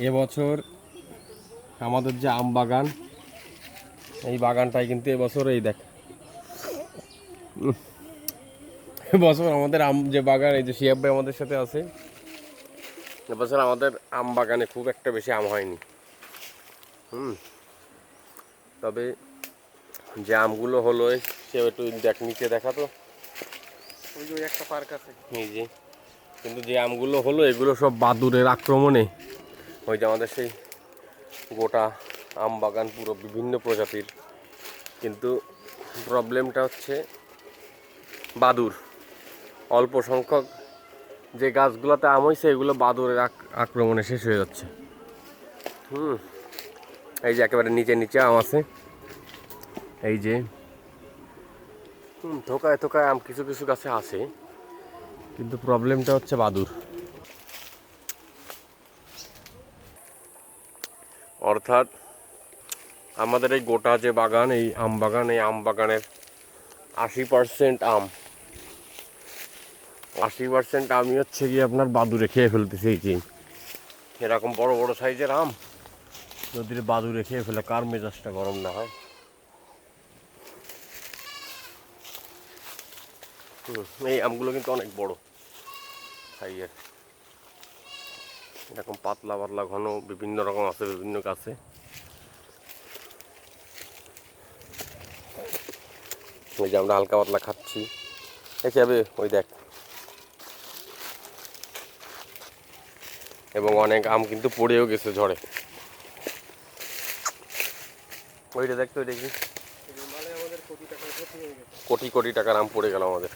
এবছর আমাদের যে আম বাগান, এই বাগানটাই কিন্তু এবছর এই দেখ, এবছর আমাদের আম যে বাগান, এই যে শিয়াব ভাই আমাদের সাথে আছে, এবছর আমাদের আম বাগানে খুব একটা বেশি আম হয়নি। তবে যে আমগুলো হলো, সে একটু দেখ, নিচে দেখা তো, ওই যে একটা পার্ক আছে এই যে, কিন্তু যে আমগুলো হলো এগুলো সব বাদুড়ের আক্রমণে, ওই যে আমাদের সেই গোটা আম বাগান পুরো বিভিন্ন প্রজাতির, কিন্তু প্রবলেমটা হচ্ছে বাদুড়। অল্প সংখ্যক যে গাছগুলোতে আম হয়েছে এগুলো বাদুড়ের আক্রমণে শেষ হয়ে যাচ্ছে। এই যে একেবারে নিচে নিচে আম আছে, এই যে থোকায় থোকায় আম কিছু কিছু গাছে আছে, কিন্তু প্রবলেমটা হচ্ছে বাদুড়। অর্থাৎ আমাদের এই গোটা যে বাগান, এই আম বাগান, এই আম বাগানের 80% আম, 80% আমই হচ্ছে গিয়ে আপনার বাদুড়ে খেয়ে ফেলতেছে। এই যে এরকম বড় বড় সাইজের আম যদি বাদুড়ে খেয়ে ফেলে, কার মেজাজটা গরম না হয়? এই আমগুলো কিন্তু অনেক বড় সাইজের, এরকম পাতলা পাতলা ঘন বিভিন্ন রকম আছে বিভিন্ন গাছে। ওই যে আমরা হালকা পাতলা খাচ্ছি হিসাবে, ওই দেখ, এবং অনেক আম কিন্তু পড়েও গেছে ঝড়ে। ওইটা দেখতো, ওইটা কি কোটি কোটি টাকার আম পড়ে গেল আমাদের।